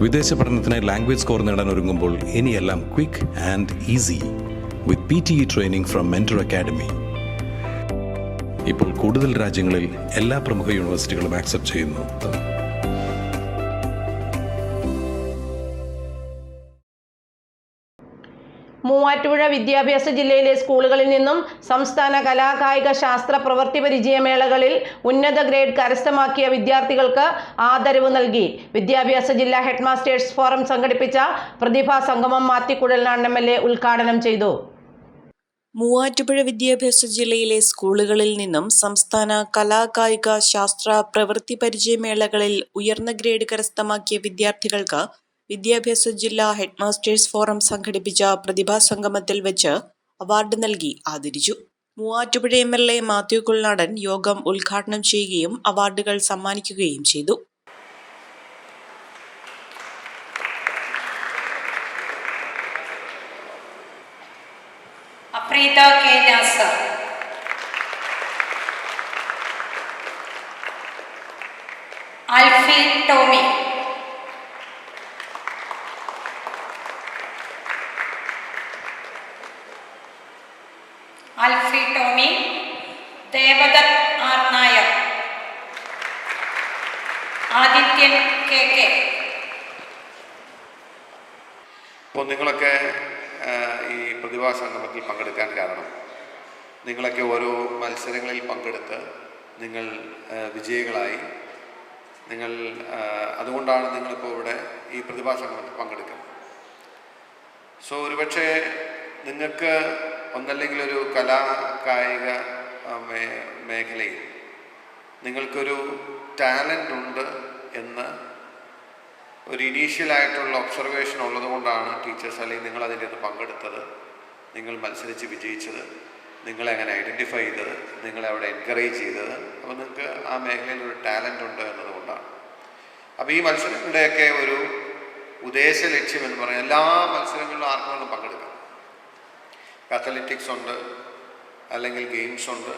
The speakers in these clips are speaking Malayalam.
വിദേശ പഠനത്തിനായി ലാംഗ്വേജ് സ്കോർ നേടാൻ ഒരുങ്ങുമ്പോൾ ഇനിയെല്ലാം quick and easy with PTE training from Mentor Academy. ഇപ്പോൾ കൂടുതൽ രാജ്യങ്ങളിൽ എല്ലാ പ്രമുഖ യൂണിവേഴ്സിറ്റികളും ആക്സെപ്റ്റ് ചെയ്യുന്നു. മൂവാറ്റുപുഴ വിദ്യാഭ്യാസ ജില്ലയിലെ സ്കൂളുകളിൽ നിന്നും സംസ്ഥാന കലാകായിക ശാസ്ത്ര പ്രവൃത്തി പരിചയമേളകളിൽ ഉന്നത ഗ്രേഡ് കരസ്ഥമാക്കിയ വിദ്യാർത്ഥികൾക്ക് ആദരവ് നൽകി. വിദ്യാഭ്യാസ ജില്ലാ ഹെഡ് മാസ്റ്റേഴ്സ് ഫോറം സംഘടിപ്പിച്ച പ്രതിഭാ സംഗമം മാത്തിക്കുഴൽനാടൻ MLA ഉദ്ഘാടനം ചെയ്തു. മൂവാറ്റുപുഴ വിദ്യാഭ്യാസ ജില്ലയിലെ സ്കൂളുകളിൽ നിന്നും സംസ്ഥാന കലാകായിക ശാസ്ത്ര പ്രവൃത്തി പരിചയമേളകളിൽ ഉയർന്ന ഗ്രേഡ് കരസ്ഥമാക്കിയ വിദ്യാർത്ഥികൾക്ക് വിദ്യാഭ്യാസ ജില്ലാ ഹെഡ് മാസ്റ്റേഴ്സ് ഫോറം സംഘടിപ്പിച്ച പ്രതിഭാ സംഗമത്തിൽ വെച്ച് അവാർഡ് നൽകി ആദരിച്ചു. മൂവാറ്റുപുഴ MLA മാത്യു കുഴൽനാടൻ യോഗം ഉദ്ഘാടനം ചെയ്യുകയും അവാർഡുകൾ സമ്മാനിക്കുകയും ചെയ്തു. Apreetha K Nasar, Alphy Tomy, Devadath R Nair, Adithyan K. അപ്പോൾ നിങ്ങളൊക്കെ ഈ പ്രതിഭാ സംഗമത്തിൽ പങ്കെടുക്കാൻ കാരണം നിങ്ങളൊക്കെ ഓരോ മത്സരങ്ങളിൽ പങ്കെടുത്ത് നിങ്ങൾ വിജയികളായി. അതുകൊണ്ടാണ് നിങ്ങളിപ്പോൾ ഇവിടെ ഈ പ്രതിഭാ സംഗമത്തിൽ പങ്കെടുക്കുന്നത്. സോ ഒരുപക്ഷെ നിങ്ങൾക്ക് ഒന്നല്ലെങ്കിൽ ഒരു കായിക മേഖലയിൽ നിങ്ങൾക്കൊരു ടാലൻ്റ് ഉണ്ട് എന്ന് ഒരു ഇനീഷ്യലായിട്ടുള്ള ഒബ്സർവേഷൻ ഉള്ളതുകൊണ്ടാണ് ടീച്ചേഴ്സ് അല്ലെങ്കിൽ നിങ്ങൾ അതിൻ്റെ അത് പങ്കെടുത്തത്, നിങ്ങൾ മത്സരിച്ച് വിജയിച്ചത്, നിങ്ങളെ അങ്ങനെ ഐഡൻറ്റിഫൈ ചെയ്തത്, നിങ്ങളെ അവിടെ എൻകറേജ് ചെയ്തത്. അപ്പോൾ നിങ്ങൾക്ക് ആ മേഖലയിൽ ഒരു ടാലൻ്റ് ഉണ്ട് എന്നതുകൊണ്ടാണ്. അപ്പോൾ ഈ മത്സരങ്ങളുടെയൊക്കെ ഒരു ഉദ്ദേശ ലക്ഷ്യം എന്ന് പറഞ്ഞാൽ എല്ലാ മത്സരങ്ങളിലും ആർക്കും പങ്കെടുക്കാം. അത്ലറ്റിക്സ് ഉണ്ട്, അല്ലെങ്കിൽ ഗെയിംസ് ഉണ്ട്,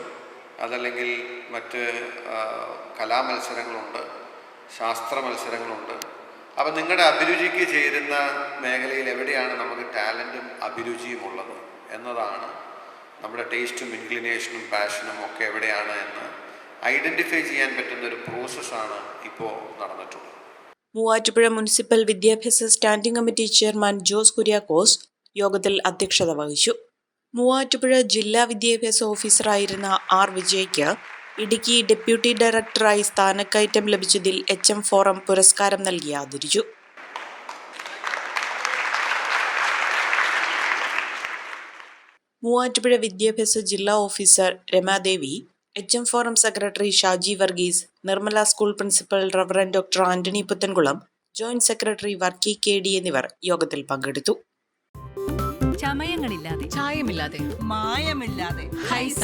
അതല്ലെങ്കിൽ മറ്റ് കലാമത്സരങ്ങളുണ്ട്, ശാസ്ത്ര മത്സരങ്ങളുണ്ട്. അപ്പം നിങ്ങളുടെ അഭിരുചിക്ക് ചേരുന്ന മേഖലയിൽ എവിടെയാണ് നമുക്ക് ടാലൻറ്റും അഭിരുചിയും ഉള്ളത് എന്നതാണ് നമ്മുടെ ടേസ്റ്റും ഇൻക്ലിനേഷനും പാഷനും ഒക്കെ എവിടെയാണ് എന്ന് ഐഡൻറ്റിഫൈ ചെയ്യാൻ പറ്റുന്ന ഒരു പ്രോസസ്സാണ് ഇപ്പോൾ നടന്നിട്ടുള്ളത്. മൂവാറ്റുപുഴ മുനിസിപ്പൽ വിദ്യാഭ്യാസ standing committee chairman Jose Kuriakose യോഗത്തിൽ അധ്യക്ഷത വഹിച്ചു. മൂവാറ്റുപുഴ ജില്ലാ വിദ്യാഭ്യാസ ഓഫീസറായിരുന്ന R. വിജയ്ക്ക് ഇടുക്കി ഡെപ്യൂട്ടി ഡയറക്ടറായി സ്ഥാനക്കയറ്റം ലഭിച്ചതിൽ HM ഫോറം പുരസ്കാരം നൽകി ആദരിച്ചു. മൂവാറ്റുപുഴ വിദ്യാഭ്യാസ ജില്ലാ officer Ramadevi, HM forum secretary Shaji Varghese, Nirmala school principal reverend doctor Antony Puthenkulam, joint secretary Varkey KD എന്നിവർ യോഗത്തിൽ പങ്കെടുത്തു. ചമയങ്ങളില്ലാതെ, ചായമില്ലാതെ, മായമില്ലാതെ ഹൈസ